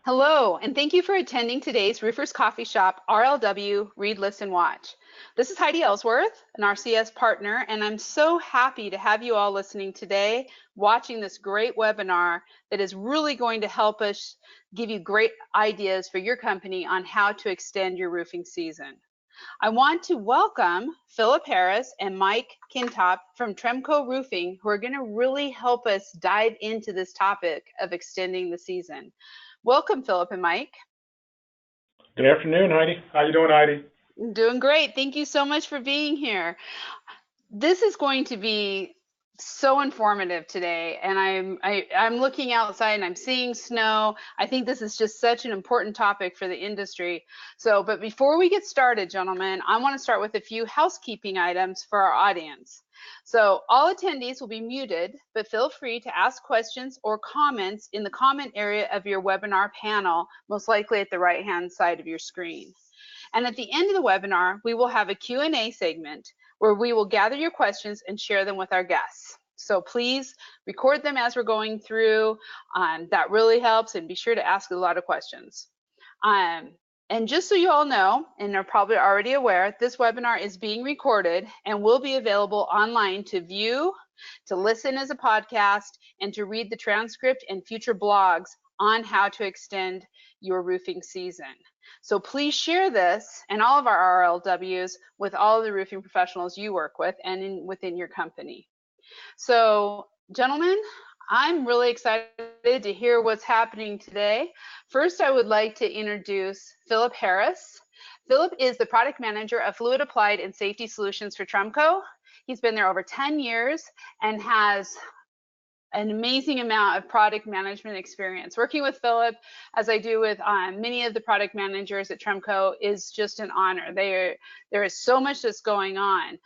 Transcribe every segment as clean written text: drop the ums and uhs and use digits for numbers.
Hello, and thank you for attending today's Roofers Coffee Shop RLW Read, Listen, Watch. This is Heidi Ellsworth, an RCS partner, and I'm so happy to have you all listening today, watching this great webinar that is really going to help us give you great ideas for your company on how to extend your roofing season. I want to welcome Philip Harris and Mike Kintop from Tremco Roofing, who are going to really help us dive into this topic of extending the season. Welcome, Philip and Mike. Good afternoon, Heidi. How you doing, Heidi? I'm doing great. Thank you so much for being here. This is going to be so informative today, and I'm looking outside and I'm seeing snow. I think this is just such an important topic for the industry. But before we get started, gentlemen, I want to start with a few housekeeping items for our audience. So all attendees will be muted, but feel free to ask questions or comments in the comment area of your webinar panel, most likely at the right-hand side of your screen. And at the end of the webinar, we will have a Q&A segment where we will gather your questions and share them with our guests. So please record them as we're going through. That really helps, and be sure to ask a lot of questions. And just so you all know, and are probably already aware, this webinar is being recorded and will be available online to view, to listen as a podcast, and to read the transcript and future blogs on how to extend your roofing season. So please share this and all of our RLWs with all of the roofing professionals you work with and within your company. So, gentlemen, I'm really excited to hear what's happening today. First, I would like to introduce Philip Harris. Philip is the product manager of Fluid Applied and Safety Solutions for Tremco. He's been there over 10 years and has an amazing amount of product management experience. Working with Philip, as I do with many of the product managers at Tremco, is just an honor. There is so much that's going on.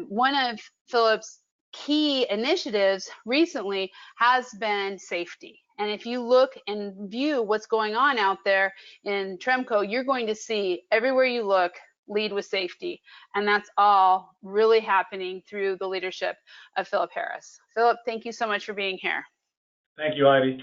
One of Philip's key initiatives recently has been safety. And if you look and view what's going on out there in Tremco, you're going to see everywhere you look, lead with safety. And that's all really happening through the leadership of Philip Harris. Philip, thank you so much for being here. Thank you, Heidi.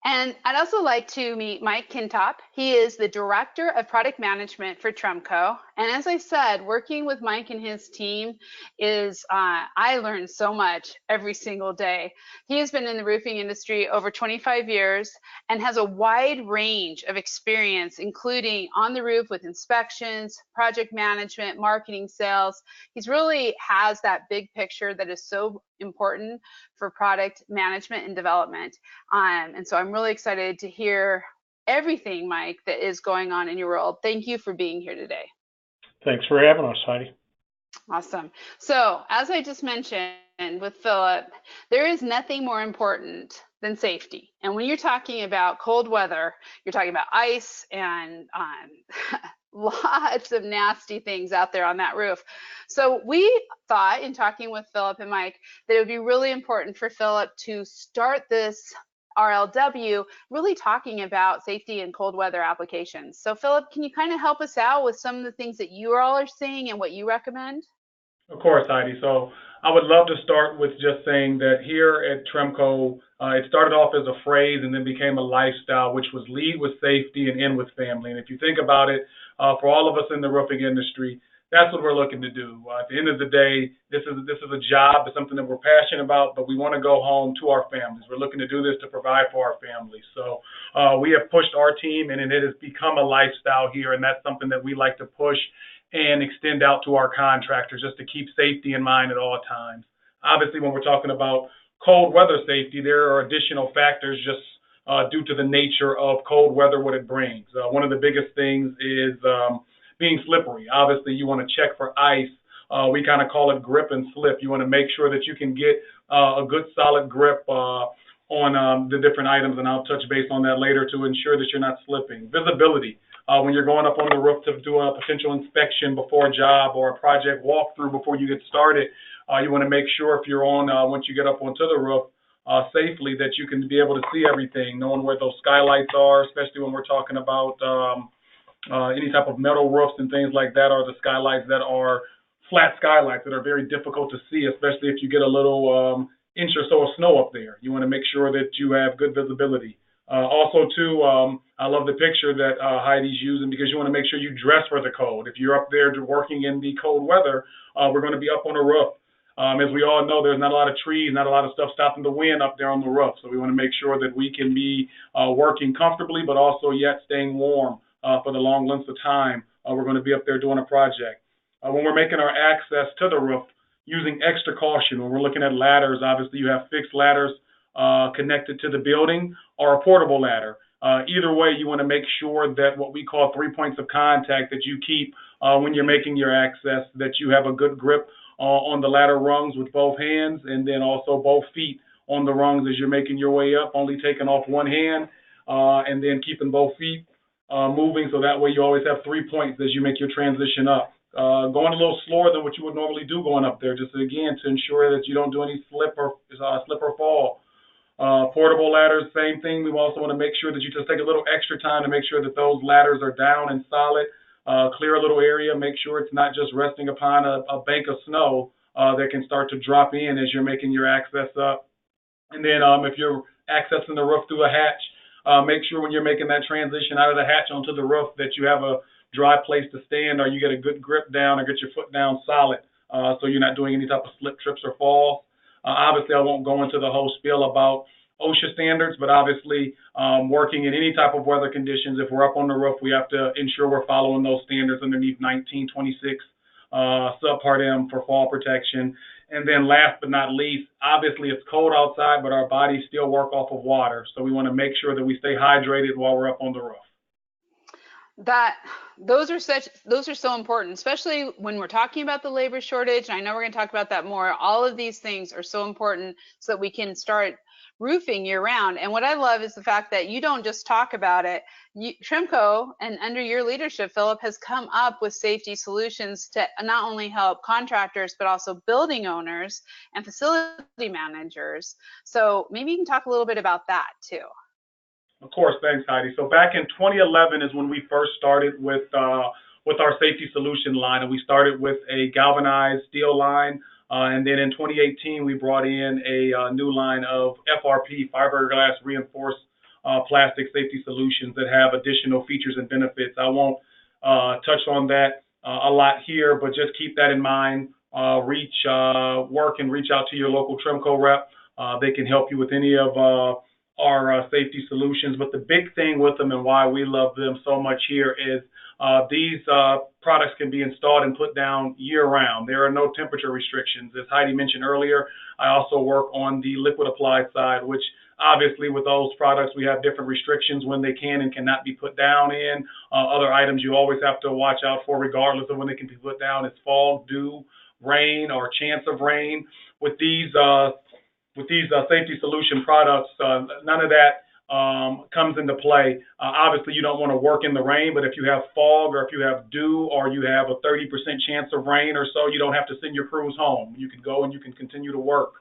And I'd also like to meet Mike Kintop. He is the Director of Product Management for Tremco. And as I said, working with Mike and his team is, I learn so much every single day. He has been in the roofing industry over 25 years and has a wide range of experience, including on the roof with inspections, project management, marketing, sales. He's really has that big picture that is so important for product management and development. And so I'm really excited to hear everything, Mike, that is going on in your world. Thank you for being here today. Thanks for having us, Heidi. Awesome. So as I just mentioned with Philip, there is nothing more important than safety. And when you're talking about cold weather, you're talking about ice and lots of nasty things out there on that roof. So we thought, in talking with Philip and Mike, that it would be really important for Philip to start this RLW really talking about safety in cold weather applications. So Philip, can you kind of help us out with some of the things that you all are seeing and what you recommend? Of course, Heidi. So I would love to start with just saying that here at Tremco, it started off as a phrase and then became a lifestyle, which was lead with safety and end with family. And if you think about it, for all of us in the roofing industry, that's what we're looking to do. At the end of the day, this is a job, it's something that we're passionate about, but we want to go home to our families. We're looking to do this to provide for our families. So we have pushed our team, and it has become a lifestyle here, and that's something that we like to push and extend out to our contractors just to keep safety in mind at all times. Obviously, when we're talking about cold weather safety, there are additional factors just due to the nature of cold weather, what it brings. One of the biggest things is being slippery. Obviously, you want to check for ice. We kind of call it grip and slip. You want to make sure that you can get a good solid grip on the different items, and I'll touch base on that later to ensure that you're not slipping. Visibility. When you're going up on the roof to do a potential inspection before a job or a project walkthrough before you get started, you want to make sure if you're on, once you get up onto the roof safely, that you can be able to see everything, knowing where those skylights are, especially when we're talking about any type of metal roofs and things like that, or the skylights that are flat skylights that are very difficult to see, especially if you get a little inch or so of snow up there. You want to make sure that you have good visibility. Also, too, I love the picture that Heidi's using because you want to make sure you dress for the cold. If you're up there working in the cold weather, we're going to be up on a roof. As we all know, there's not a lot of trees, not a lot of stuff stopping the wind up there on the roof. So we want to make sure that we can be working comfortably, but also yet staying warm for the long lengths of time. We're going to be up there doing a project. When we're making our access to the roof, using extra caution. When we're looking at ladders, obviously you have fixed ladders connected to the building or a portable ladder. Either way, you want to make sure that what we call 3 points of contact that you keep when you're making your access, that you have a good grip on the ladder rungs with both hands, and then also both feet on the rungs as you're making your way up, only taking off one hand and then keeping both feet moving, so that way you always have 3 points as you make your transition up. Going a little slower than what you would normally do going up there, just again to ensure that you don't do any slip or fall. Portable ladders, same thing. We also want to make sure that you just take a little extra time to make sure that those ladders are down and solid. Clear a little area, make sure it's not just resting upon a bank of snow that can start to drop in as you're making your access up. And then if you're accessing the roof through a hatch, make sure when you're making that transition out of the hatch onto the roof that you have a dry place to stand, or you get a good grip down or get your foot down solid so you're not doing any type of slip, trips, or falls. Obviously, I won't go into the whole spiel about OSHA standards, but obviously working in any type of weather conditions, if we're up on the roof, we have to ensure we're following those standards underneath 1926 subpart M for fall protection. And then last but not least, obviously it's cold outside, but our bodies still work off of water. So we want to make sure that we stay hydrated while we're up on the roof. That those are so important, especially when we're talking about the labor shortage. And I know we're going to talk about that more. All of these things are so important so that we can start roofing year round. And what I love is the fact that you don't just talk about it. Trimco, and under your leadership, Philip, has come up with safety solutions to not only help contractors, but also building owners and facility managers. So maybe you can talk a little bit about that too. Of course, thanks, Heidi. So back in 2011 is when we first started with our safety solution line, and we started with a galvanized steel line, and then in 2018 we brought in a new line of FRP, fiberglass reinforced plastic safety solutions that have additional features and benefits. I won't touch on that a lot here, but just keep that in mind. Reach out to your local Trimco rep. They can help you with any of our safety solutions. But the big thing with them and why we love them so much here is these products can be installed and put down year round. There are no temperature restrictions. As Heidi mentioned earlier, I also work on the liquid applied side, which obviously with those products we have different restrictions when they can and cannot be put down in. Other items you always have to watch out for regardless of when they can be put down is fog, dew, rain, or chance of rain. With these safety solution products, none of that comes into play. Obviously, you don't want to work in the rain, but if you have fog or if you have dew or you have a 30% chance of rain or so, you don't have to send your crews home. You can go and you can continue to work.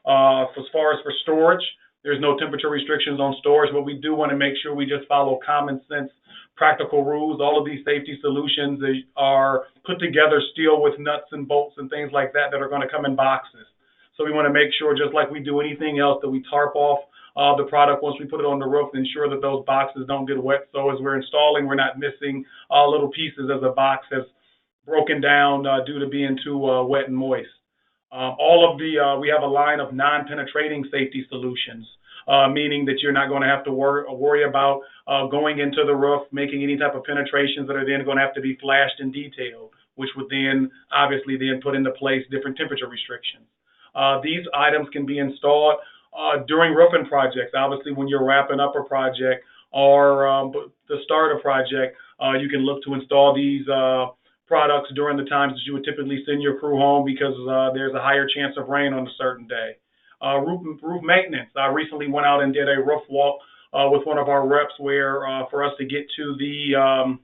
As far as for storage, there's no temperature restrictions on storage, but we do want to make sure we just follow common sense, practical rules. All of these safety solutions are put together still with nuts and bolts and things like that are going to come in boxes. So we want to make sure, just like we do anything else, that we tarp off the product once we put it on the roof and ensure that those boxes don't get wet. So as we're installing, we're not missing little pieces as the box has broken down due to being too wet and moist. We have a line of non-penetrating safety solutions, meaning that you're not going to have to worry about going into the roof, making any type of penetrations that are then going to have to be flashed and detailed, which would then obviously then put into place different temperature restrictions. These items can be installed during roofing projects. Obviously, when you're wrapping up a project or the start of a project, you can look to install these products during the times that you would typically send your crew home because there's a higher chance of rain on a certain day. Roof maintenance. I recently went out and did a roof walk with one of our reps where for us to get to the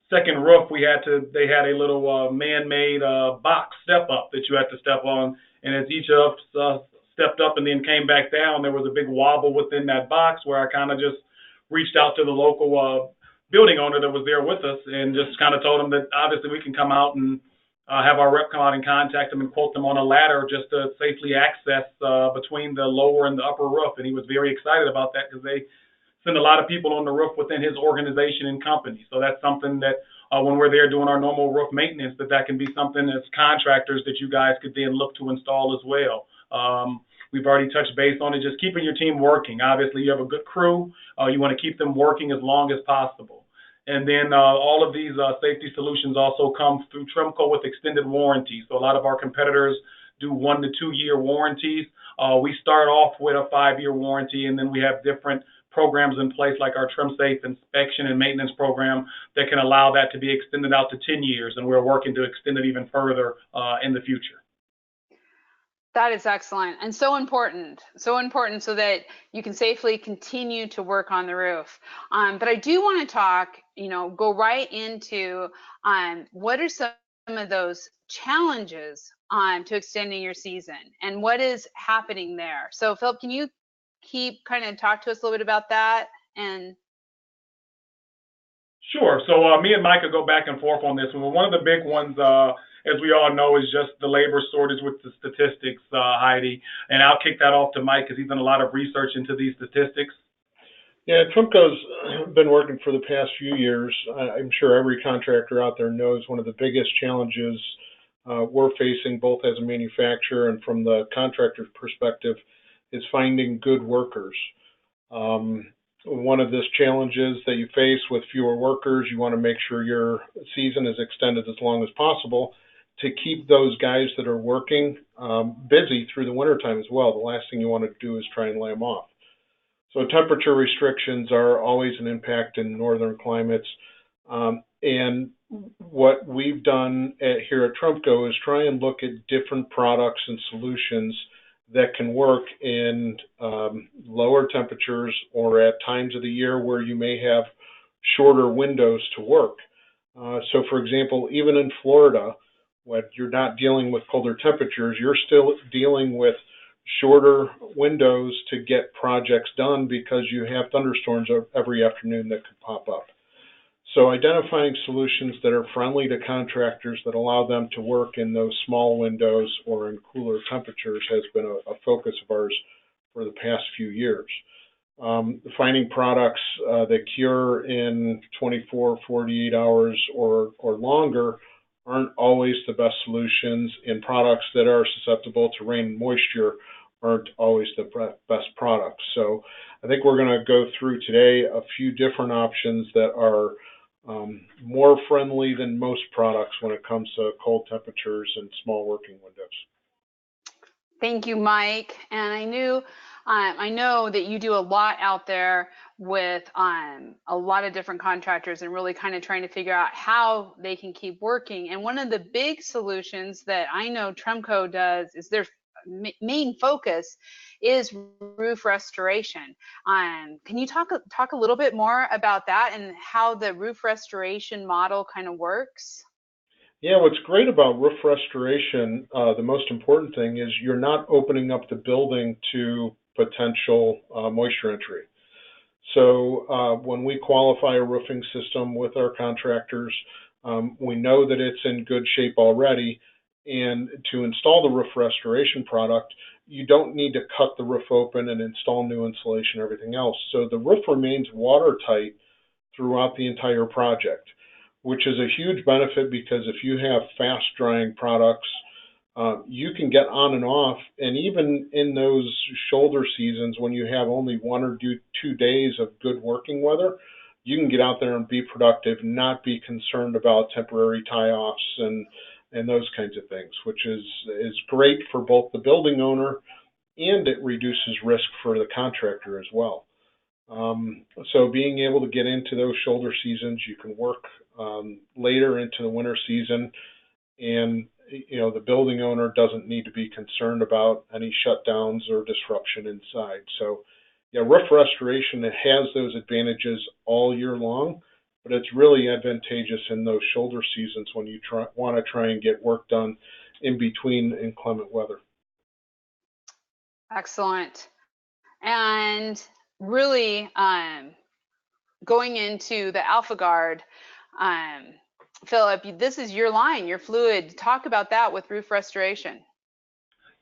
second roof, they had a little man-made box step up that you had to step on. And as each of us stepped up and then came back down, there was a big wobble within that box where I kind of just reached out to the local building owner that was there with us and just kind of told him that obviously we can come out and have our rep come out and contact them and quote them on a ladder just to safely access between the lower and the upper roof. And he was very excited about that because they send a lot of people on the roof within his organization and company. So that's something that when we're there doing our normal roof maintenance, that can be something as contractors that you guys could then look to install as well. We've already touched base on it, just keeping your team working. Obviously, you have a good crew. You want to keep them working as long as possible. And then all of these safety solutions also come through Trimco with extended warranties. So a lot of our competitors do 1 to 2 year warranties. We start off with a 5-year warranty, and then we have different programs in place like our Trim Safe inspection and maintenance program that can allow that to be extended out to 10 years, and we're working to extend it even further in the future. That is excellent and so important so that you can safely continue to work on the roof. But I do want to talk, go right into what are some of those challenges to extending your season and what is happening there. So Philip, can you kind of talk to us a little bit about that? And Sure. So me and Mike could go back and forth on this one. One of the big ones, as we all know, is just the labor shortage with the statistics, Heidi. And I'll kick that off to Mike because he's done a lot of research into these statistics. Yeah, Trumco's been working for the past few years. I'm sure every contractor out there knows one of the biggest challenges we're facing, both as a manufacturer and from the contractor's perspective, is finding good workers. One of these challenges that you face with fewer workers, you want to make sure your season is extended as long as possible to keep those guys that are working busy through the wintertime as well. The last thing you want to do is try and lay them off. So temperature restrictions are always an impact in northern climates. And what we've done here at Trumco is try and look at different products and solutions that can work in lower temperatures or at times of the year where you may have shorter windows to work. So for example, even in Florida, when you're not dealing with colder temperatures, you're still dealing with shorter windows to get projects done because you have thunderstorms every afternoon that could pop up. So identifying solutions that are friendly to contractors that allow them to work in those small windows or in cooler temperatures has been a focus of ours for the past few years. Finding products that cure in 24, 48 hours or longer aren't always the best solutions, and products that are susceptible to rain and moisture aren't always the best products. So I think we're going to go through today a few different options that are more friendly than most products when it comes to cold temperatures and small working windows. thank you, Mike. And I know that you do a lot out there with a lot of different contractors and really kind of trying to figure out how they can keep working. And one of the big solutions that I know Tremco does is their main focus is roof restoration. Can you talk a little bit more about that and how the roof restoration model kind of works? Yeah, what's great about roof restoration, the most important thing is you're not opening up the building to potential moisture entry. So when we qualify a roofing system with our contractors, we know that it's in good shape already. And to install the roof restoration product, you don't need to cut the roof open and install new insulation and everything else. So the roof remains watertight throughout the entire project, which is a huge benefit because if you have fast drying products, you can get on and off. And even in those shoulder seasons, when you have only 1 or 2 days of good working weather, you can get out there and be productive, not be concerned about temporary tie-offs and those kinds of things, which is great for both the building owner and it reduces risk for the contractor as well. So being able to get into those shoulder seasons, you can work later into the winter season, and the building owner doesn't need to be concerned about any shutdowns or disruption inside. So yeah, roof restoration, it has those advantages all year long, but it's really advantageous in those shoulder seasons when you want to try and get work done in between inclement weather. Excellent. And really going into the Alpha Guard, Philip, this is your line, your fluid. Talk about that with roof restoration.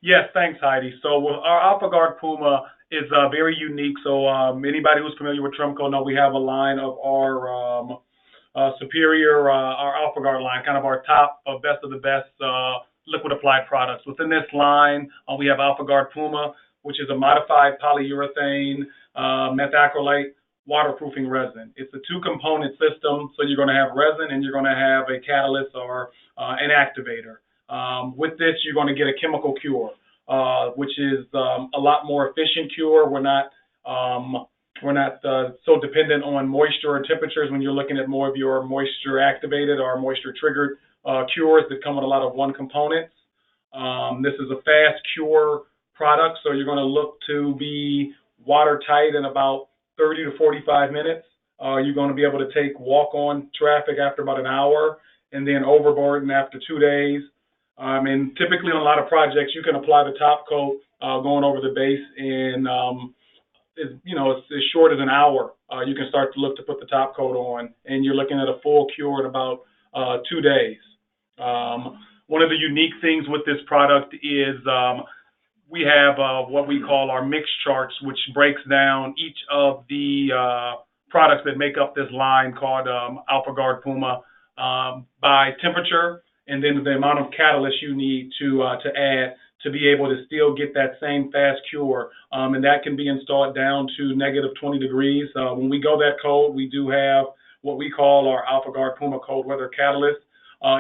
Yes, thanks, Heidi. So our AlphaGuard Puma is very unique. So anybody who's familiar with Tremco know we have a line of our superior, our AlphaGuard line, kind of our top best of the best liquid applied products. Within this line, we have AlphaGuard Puma, which is a modified polyurethane methacrylate waterproofing resin. It's a two-component system, so you're going to have resin and you're going to have a catalyst or an activator. With this, you're going to get a chemical cure, which is a lot more efficient cure. We're not so dependent on moisture and temperatures when you're looking at more of your moisture activated or moisture triggered cures that come with a lot of one components. This is a fast cure product, so you're going to look to be watertight in about 30 to 45 minutes. You're going to be able to take walk-on traffic after about an hour, and then overboarding after 2 days. And typically on a lot of projects, you can apply the top coat going over the base in it's as short as an hour. You can start to look to put the top coat on, and you're looking at a full cure in about 2 days. One of the unique things with this product is we have what we call our mix charts, which breaks down each of the products that make up this line called AlphaGuard Puma by temperature, and then the amount of catalyst you need to add to be able to still get that same fast cure. And that can be installed down to negative 20 degrees. When we go that cold, we do have what we call our AlphaGuard Puma cold weather catalyst.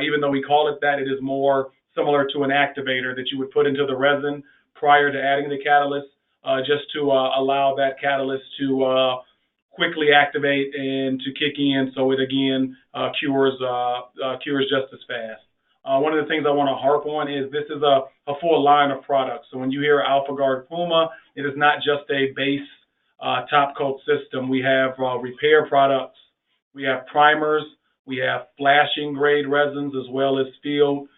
Even though we call it that, it is more similar to an activator that you would put into the resin prior to adding the catalyst, just to allow that catalyst to quickly activate and to kick in, so it again cures just as fast. One of the things I want to harp on is this is a full line of products. So when you hear AlphaGuard Puma, it is not just a base top coat system. We have repair products, we have primers, we have flashing grade resins, as well as field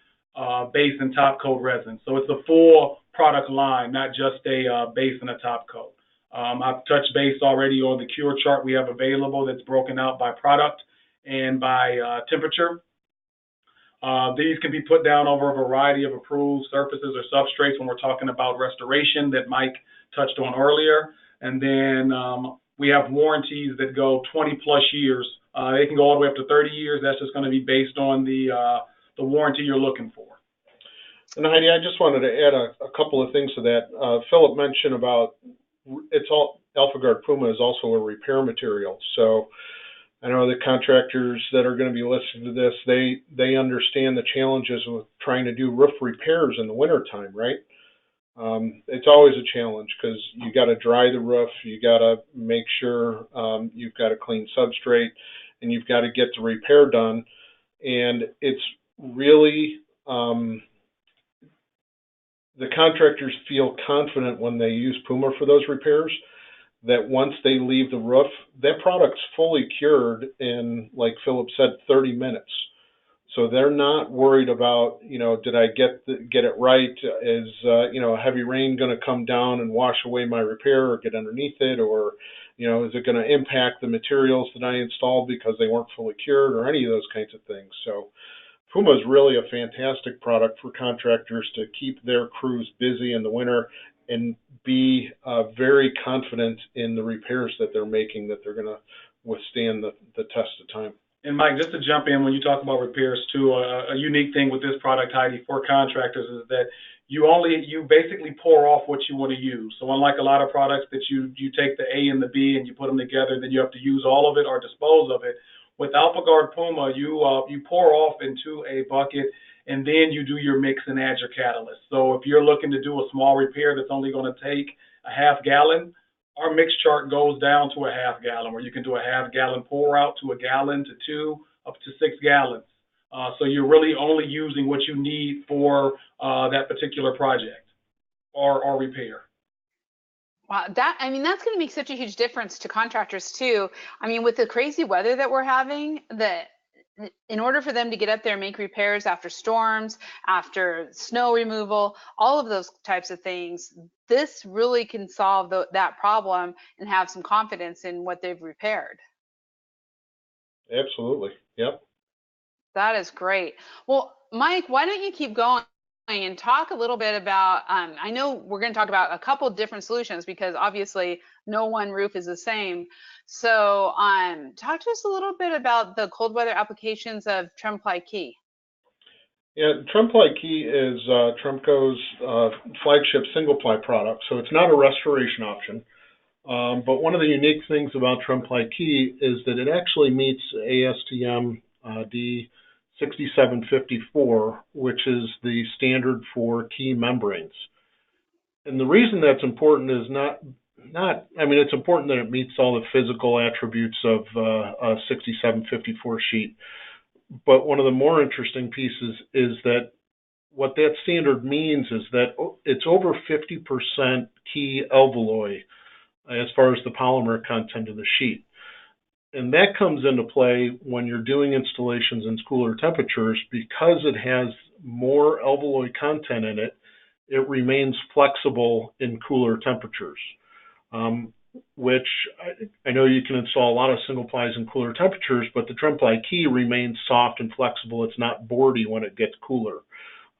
base and top coat resins. So it's a full product line, not just a base and a top coat. I've touched base already on the cure chart we have available that's broken out by product and by temperature. These can be put down over a variety of approved surfaces or substrates when we're talking about restoration that Mike touched on earlier. And then we have warranties that go 20 plus years. They can go all the way up to 30 years. That's just going to be based on the warranty you're looking for. And Heidi, I just wanted to add a couple of things to that. Philip mentioned about AlphaGuard Puma is also a repair material. So I know the contractors that are going to be listening to this, they understand the challenges with trying to do roof repairs in the wintertime, right? It's always a challenge because you got to dry the roof, you got to make sure you've got a clean substrate, and you've got to get the repair done. And it's really the contractors feel confident when they use Puma for those repairs that once they leave the roof, that product's fully cured in, like Philip said, 30 minutes. So they're not worried about, did I get it right? Is, a heavy rain going to come down and wash away my repair or get underneath it? Or, is it going to impact the materials that I installed because they weren't fully cured, or any of those kinds of things? So Puma is really a fantastic product for contractors to keep their crews busy in the winter and be very confident in the repairs that they're making, that they're going to withstand the test of time. And Mike, just to jump in, when you talk about repairs too, a unique thing with this product, Heidi, for contractors is that you basically pour off what you want to use. So unlike a lot of products that you take the A and the B and you put them together, then you have to use all of it or dispose of it. With AlphaGuard Puma, you pour off into a bucket, and then you do your mix and add your catalyst. So if you're looking to do a small repair that's only going to take a half gallon, our mix chart goes down to a half gallon, where you can do a half gallon pour out to a gallon to 2 up to 6 gallons. So you're really only using what you need for that particular project or repair. Wow, that's going to make such a huge difference to contractors too. With the crazy weather that we're having, that in order for them to get up there and make repairs after storms, after snow removal, all of those types of things, this really can solve that problem and have some confidence in what they've repaired. Absolutely. Yep. That is great. Well, Mike, why don't you keep going and talk a little bit about, I know we're going to talk about a couple different solutions because obviously no one roof is the same. So talk to us a little bit about the cold weather applications of Tremply Key. Yeah, Tremply Key is Tremco's flagship single-ply product, so it's not a restoration option. But one of the unique things about Tremply Key is that it actually meets ASTM D6754, which is the standard for key membranes. And the reason that's important is I mean, it's important that it meets all the physical attributes of a 6754 sheet. But one of the more interesting pieces is that what that standard means is that it's over 50% key alveoli as far as the polymer content of the sheet. And that comes into play when you're doing installations in cooler temperatures because it has more alveoli content in it. It remains flexible in cooler temperatures, which I know you can install a lot of single plies in cooler temperatures, but the Tremply Key remains soft and flexible. It's not boardy when it gets cooler,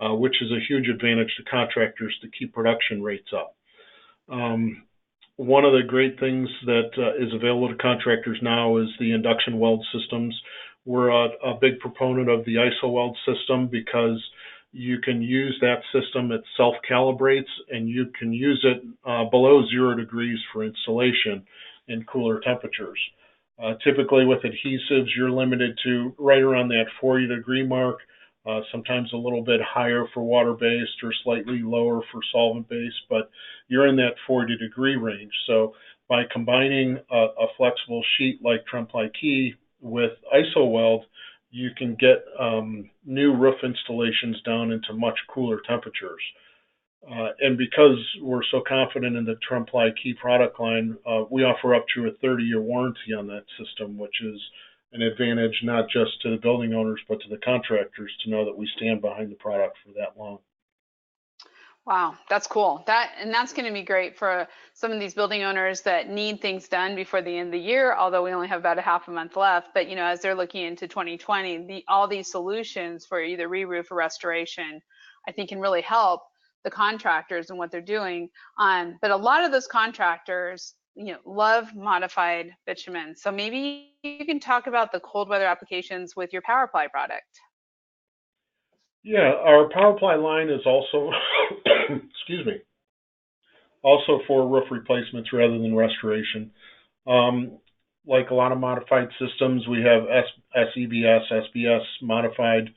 which is a huge advantage to contractors to keep production rates up. One of the great things that is available to contractors now is the induction weld systems. We're a big proponent of the iso weld system because you can use that system. It self-calibrates, and you can use it below 0 degrees for installation in cooler temperatures. Typically with adhesives, you're limited to right around that 40-degree mark, sometimes a little bit higher for water-based or slightly lower for solvent-based, but you're in that 40-degree range. So by combining a flexible sheet like Tremply Key with iso weld, you can get new roof installations down into much cooler temperatures. And because we're so confident in the Tremply Key product line, we offer up to a 30-year warranty on that system, which is an advantage not just to the building owners, but to the contractors to know that we stand behind the product for that long. Wow, that's cool. That's going to be great for some of these building owners that need things done before the end of the year, although we only have about a half a month left. But as they're looking into 2020, all these solutions for either re-roof or restoration, I think can really help the contractors and what they're doing. But a lot of those contractors, love modified bitumen. So maybe you can talk about the cold weather applications with your PowerPly product. Yeah, our PowerPly line is also, excuse me, also for roof replacements rather than restoration. Like a lot of modified systems, we have SEBS, SBS modified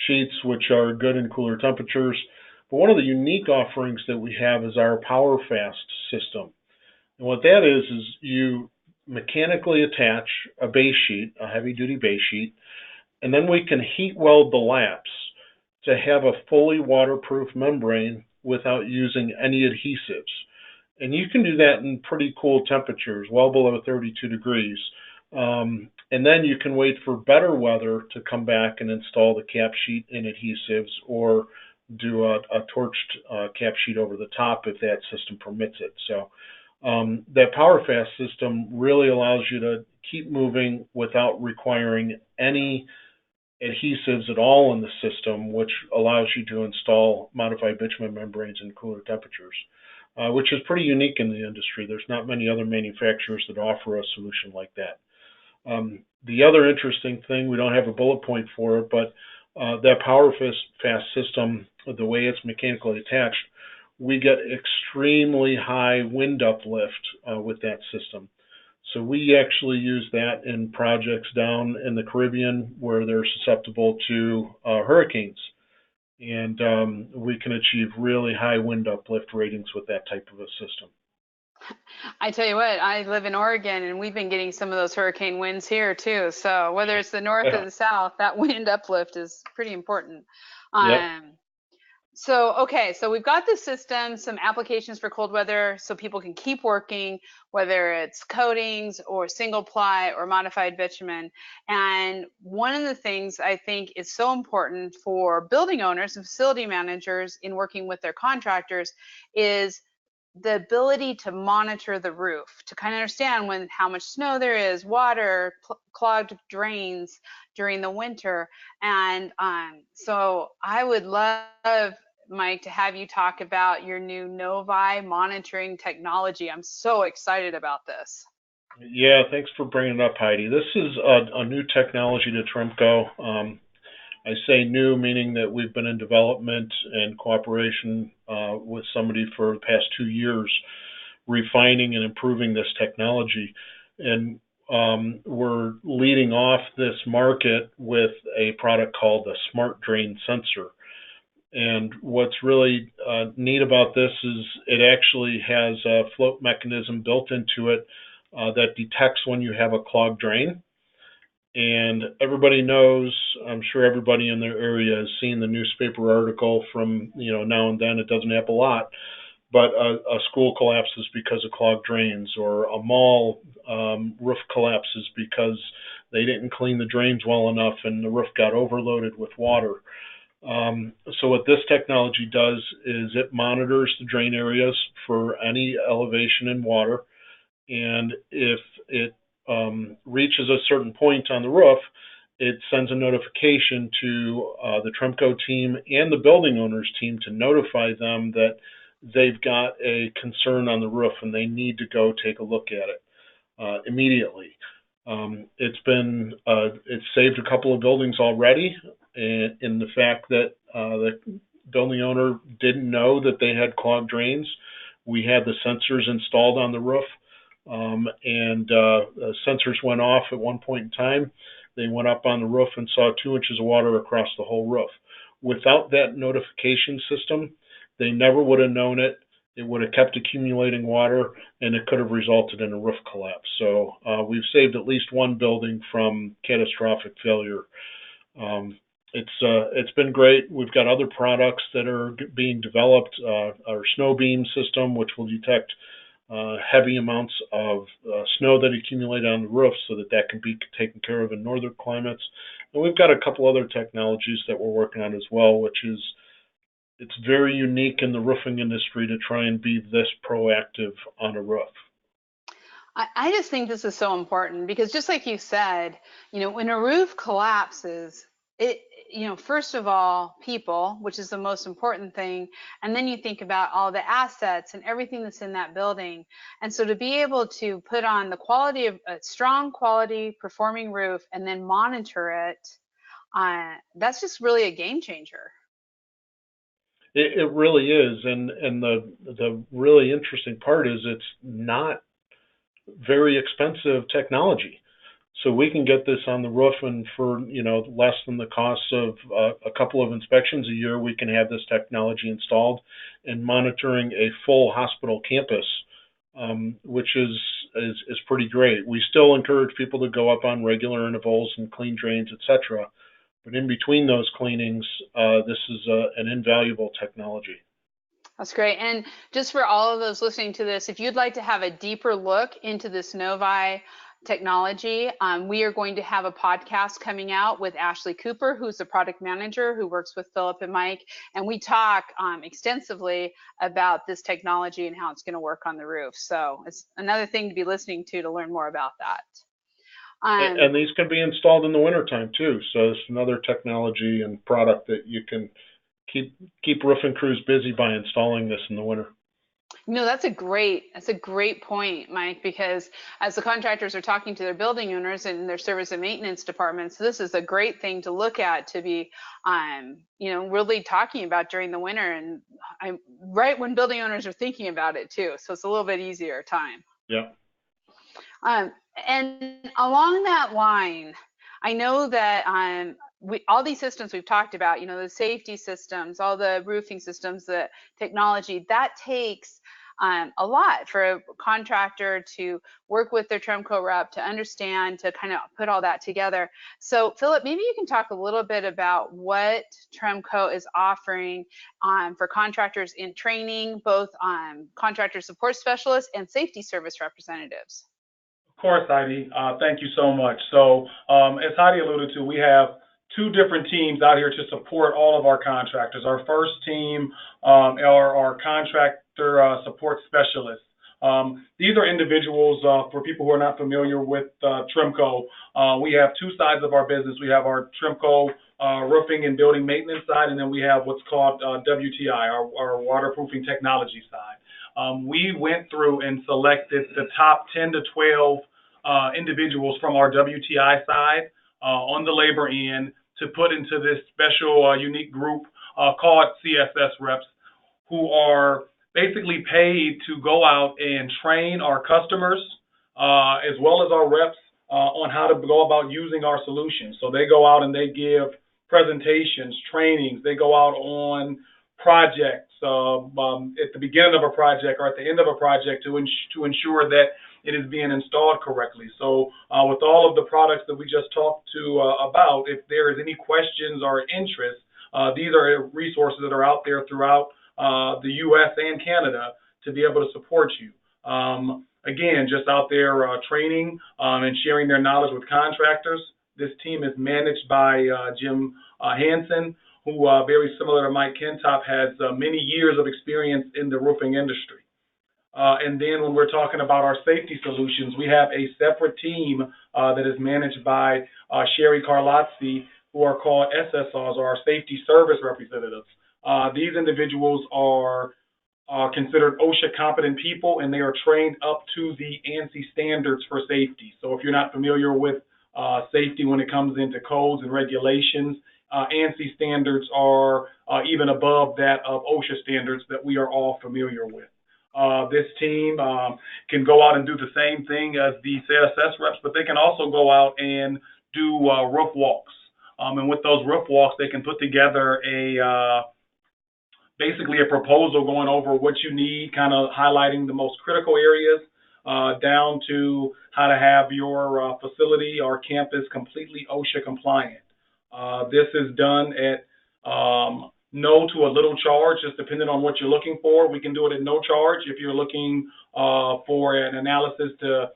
sheets, which are good in cooler temperatures. But one of the unique offerings that we have is our PowerFast system. And what that is you mechanically attach a base sheet, a heavy-duty base sheet, and then we can heat weld the laps to have a fully waterproof membrane without using any adhesives. And you can do that in pretty cool temperatures, well below 32 degrees. And then you can wait for better weather to come back and install the cap sheet and adhesives, or do a torched cap sheet over the top if that system permits it. So that PowerFast system really allows you to keep moving without requiring any adhesives at all in the system, which allows you to install modified bitumen membranes in cooler temperatures, which is pretty unique in the industry. There's not many other manufacturers that offer a solution like that. The other interesting thing, we don't have a bullet point for it, but that PowerFast system, the way it's mechanically attached, we get extremely high wind uplift with that system. So we actually use that in projects down in the Caribbean where they're susceptible to hurricanes. And we can achieve really high wind uplift ratings with that type of a system. I tell you what, I live in Oregon and we've been getting some of those hurricane winds here too. So whether it's the north or the south, that wind uplift is pretty important. Yep. So we've got the system, some applications for cold weather so people can keep working, whether it's coatings or single ply or modified bitumen. And one of the things I think is so important for building owners and facility managers in working with their contractors is the ability to monitor the roof, to kind of understand how much snow there is, water, clogged drains during the winter. And so I would love Mike, to have you talk about your new Novi monitoring technology. I'm so excited about this. Yeah, thanks for bringing it up, Heidi. This is a new technology to Tremco. I say new, meaning that we've been in development and cooperation with somebody for the past 2 years, refining and improving this technology. And we're leading off this market with a product called the Smart Drain Sensor. And what's really neat about this is it actually has a float mechanism built into it that detects when you have a clogged drain. And everybody knows, I'm sure everybody in their area has seen the newspaper article from, now and then. It doesn't happen a lot, but a school collapses because of clogged drains, or a mall roof collapses because they didn't clean the drains well enough and the roof got overloaded with water. So what this technology does is it monitors the drain areas for any elevation in water, and if it reaches a certain point on the roof, it sends a notification to the Tremco team and the building owners team to notify them that they've got a concern on the roof and they need to go take a look at it immediately. It's saved a couple of buildings already, in the fact that the building owner didn't know that they had clogged drains. We had the sensors installed on the roof, and sensors went off at one point in time. They went up on the roof and saw 2 inches of water across the whole roof. Without that notification system, they never would have known it. It would have kept accumulating water, and it could have resulted in a roof collapse. So we've saved at least one building from catastrophic failure. It's been great. We've got other products that are being developed. Our snow beam system, which will detect heavy amounts of snow that accumulate on the roof, so that can be taken care of in northern climates. And we've got a couple other technologies that we're working on as well, which is it's very unique in the roofing industry to try and be this proactive on a roof. I just think this is so important because just like you said, when a roof collapses, it, first of all, people, which is the most important thing, and then you think about all the assets and everything that's in that building. And so to be able to put on the quality of a strong quality performing roof and then monitor it, that's just really a game changer. It really is, and the really interesting part is it's not very expensive technology. So we can get this on the roof, and for less than the cost of a couple of inspections a year, we can have this technology installed and monitoring a full hospital campus, which is pretty great. We still encourage people to go up on regular intervals and clean drains, etc. But in between those cleanings, this is an invaluable technology. That's great. And just for all of those listening to this, if you'd like to have a deeper look into this Novi technology, we are going to have a podcast coming out with Ashley Cooper, who's the product manager who works with Philip and Mike. And we talk extensively about this technology and how it's going to work on the roof. So it's another thing to be listening to learn more about that. And these can be installed in the wintertime too. So it's another technology and product that you can keep roofing crews busy by installing this in the winter. That's a great point, Mike, because as the contractors are talking to their building owners and their service and maintenance departments, this is a great thing to look at, to be, really talking about during the winter, and right when building owners are thinking about it too. So it's a little bit easier time. Yeah. And along that line, I know that all these systems we've talked about, the safety systems, all the roofing systems, the technology, that takes a lot for a contractor to work with their Tremco rep to understand, to kind of put all that together. So Philip, maybe you can talk a little bit about what Tremco is offering for contractors in training, both contractor support specialists and safety service representatives. Of course, Heidi. Thank you so much. So as Heidi alluded to, we have 2 different teams out here to support all of our contractors. Our first team are our contractor support specialists. These are individuals, for people who are not familiar with Trimco. We have two sides of our business. We have our Trimco roofing and building maintenance side, and then we have what's called WTI, our waterproofing technology side. We went through and selected the top 10 to 12 individuals from our WTI side on the labor end to put into this special unique group called CSS reps, who are basically paid to go out and train our customers as well as our reps on how to go about using our solutions. So they go out and they give presentations, trainings. They go out on projects at the beginning of a project or at the end of a project to ensure that it is being installed correctly. So with all of the products that we just talked to about, if there is any questions or interest, these are resources that are out there throughout the U.S. and Canada to be able to support you. Again, just out there training and sharing their knowledge with contractors. This team is managed by Jim Hansen, who, very similar to Mike Kentop, has many years of experience in the roofing industry. And then when we're talking about our safety solutions, we have a separate team that is managed by Sherry Carlozzi, who are called SSRs, or our safety service representatives. These individuals are considered OSHA competent people, and they are trained up to the ANSI standards for safety. So if you're not familiar with safety when it comes into codes and regulations, ANSI standards are even above that of OSHA standards that we are all familiar with. This team can go out and do the same thing as the CSS reps, but they can also go out and do roof walks. And with those roof walks, they can put together basically a proposal going over what you need, kind of highlighting the most critical areas, down to how to have your facility or campus completely OSHA compliant. This is done at no to a little charge, just depending on what you're looking for. We can do it at no charge if you're looking for an analysis to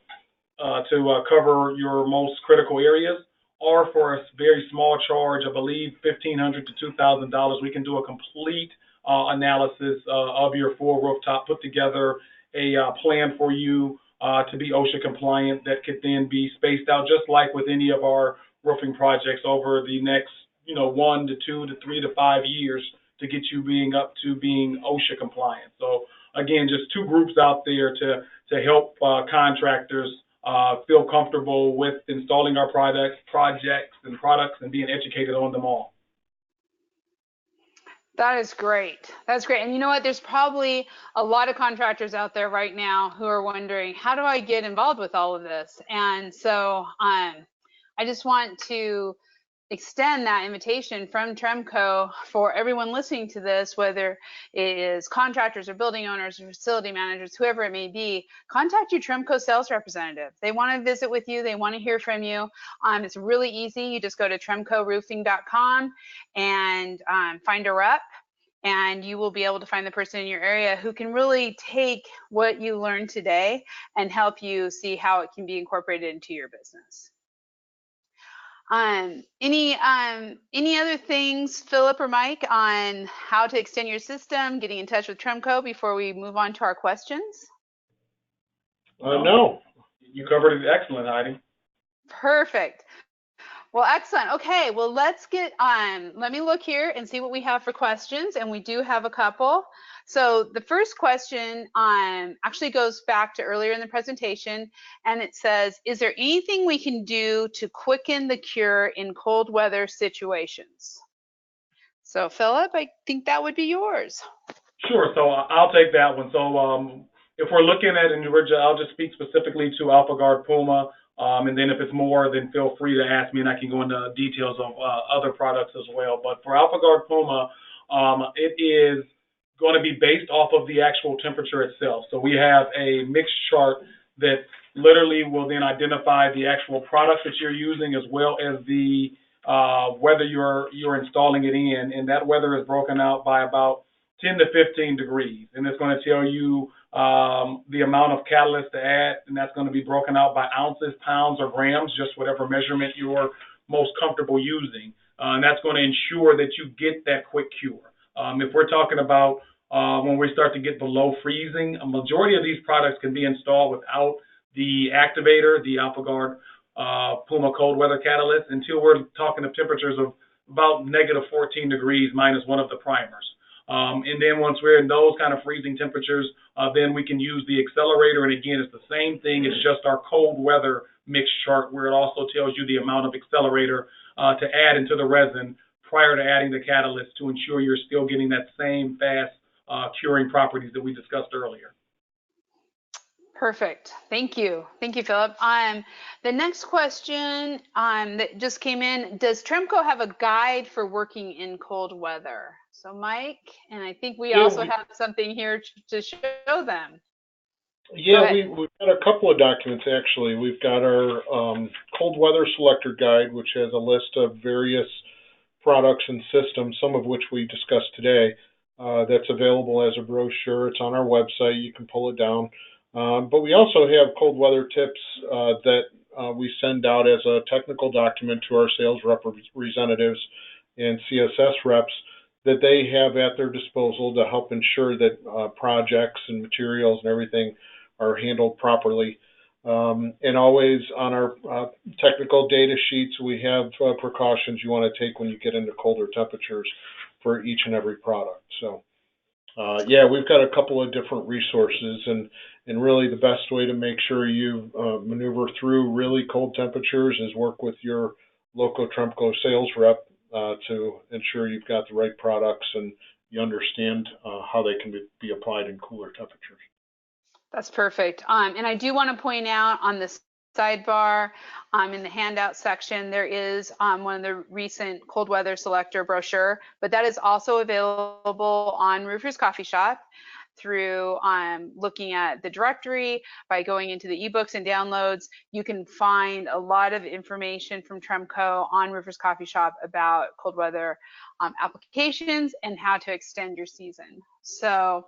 cover your most critical areas, or for a very small charge, I believe $1,500 to $2,000, we can do a complete analysis of your full rooftop, put together a plan for you to be OSHA compliant that could then be spaced out just like with any of our roofing projects over the next 1 to 2 to 3 to 5 years to get you being OSHA compliant. So again, just two groups out there to help contractors feel comfortable with installing our projects and being educated on them all. That is great. That's great. And you know what? There's probably a lot of contractors out there right now who are wondering, how do I get involved with all of this? And so I just want to extend that invitation from Tremco for everyone listening to this, whether it is contractors or building owners or facility managers, whoever it may be. Contact your Tremco sales representative. They want to visit with you. They want to hear from you. It's really easy. You just go to tremcoroofing.com and find a rep, and you will be able to find the person in your area who can really take what you learned today and help you see how it can be incorporated into your business. Any other things, Philip or Mike, on how to extend your system, getting in touch with Tremco before we move on to our questions? No. You covered it excellent, Heidi. Perfect. Well, excellent. Okay, well, let's get on. Let me look here and see what we have for questions, and we do have a couple. So the first question actually goes back to earlier in the presentation, and it says, is there anything we can do to quicken the cure in cold weather situations? So Philip, I think that would be yours. Sure, so I'll take that one. So if we're looking at individual, I'll just speak specifically to AlphaGuard Puma. And then if it's more, then feel free to ask me and I can go into details of other products as well. But for AlphaGuard Puma, it is going to be based off of the actual temperature itself. So we have a mix chart that literally will then identify the actual product that you're using as well as the weather you're installing it in. And that weather is broken out by about 10 to 15 degrees. And it's going to tell you the amount of catalyst to add, and that's going to be broken out by ounces, pounds, or grams, just whatever measurement you're most comfortable using. And that's going to ensure that you get that quick cure. If we're talking about when we start to get below freezing. A majority of these products can be installed without the activator, the AlphaGuard Puma cold weather catalyst, until we're talking of temperatures of about negative 14 degrees minus one of the primers. And then once we're in those kind of freezing temperatures, then we can use the accelerator. And again, it's the same thing. It's just our cold weather mix chart, where it also tells you the amount of accelerator to add into the resin prior to adding the catalyst, to ensure you're still getting that same fast curing properties that we discussed earlier. Perfect. Thank you. Thank you, Philip. The next question that just came in, does Tremco have a guide for working in cold weather? So Mike, and I think we also have something here to show them. Yeah, we've got a couple of documents, actually. We've got our cold weather selector guide, which has a list of various products and systems, some of which we discussed today. That's available as a brochure. It's on our website. You can pull it down. But we also have cold weather tips that we send out as a technical document to our sales representatives and CSS reps, that they have at their disposal to help ensure that projects and materials and everything are handled properly. And always on our technical data sheets, we have precautions you want to take when you get into colder temperatures for each and every product. So yeah, we've got a couple of different resources, and really the best way to make sure you maneuver through really cold temperatures is work with your local Tremco sales rep to ensure you've got the right products and you understand how they can be applied in cooler temperatures. That's perfect. And I do want to point out on the sidebar in the handout section, there is one of the recent cold weather selector brochure, but that is also available on Roofers Coffee Shop through looking at the directory. By going into the ebooks and downloads, you can find a lot of information from Tremco on Roofers Coffee Shop about cold weather applications and how to extend your season. So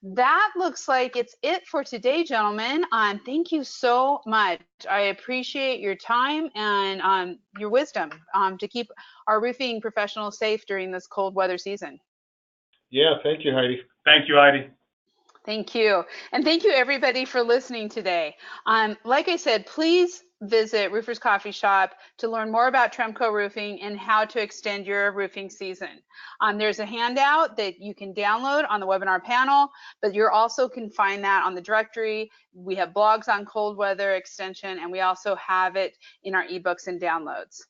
that looks like it's it for today, gentlemen. Thank you so much. I appreciate your time and your wisdom to keep our roofing professionals safe during this cold weather season. Yeah, thank you, Heidi. Thank you, Heidi. Thank you. And thank you, everybody, for listening today. Like I said, please visit Roofers Coffee Shop to learn more about Tremco Roofing and how to extend your roofing season. There's a handout that you can download on the webinar panel, but you also can find that on the directory. We have blogs on cold weather extension, and we also have it in our ebooks and downloads.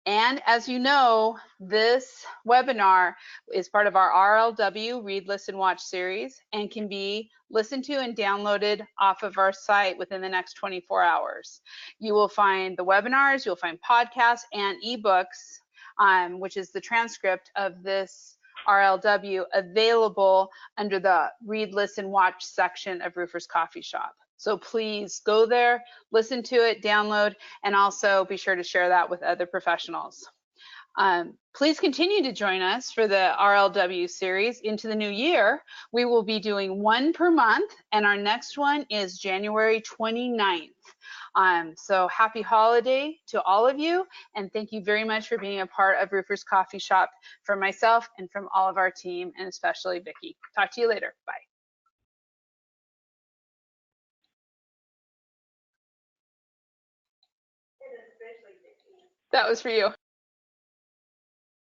And as you know, this webinar is part of our RLW Read, Listen, Watch series and can be listened to and downloaded off of our site within the next 24 hours. You will find the webinars, you'll find podcasts and ebooks, which is the transcript of this RLW, available under the Read, Listen, Watch section of Roofers Coffee Shop. So please go there, listen to it, download, and also be sure to share that with other professionals. Please continue to join us for the RLW series into the new year. We will be doing one per month, and our next one is January 29th. So happy holiday to all of you, and thank you very much for being a part of Roofers Coffee Shop, from myself and from all of our team, and especially Vicki. Talk to you later. Bye. That was for you.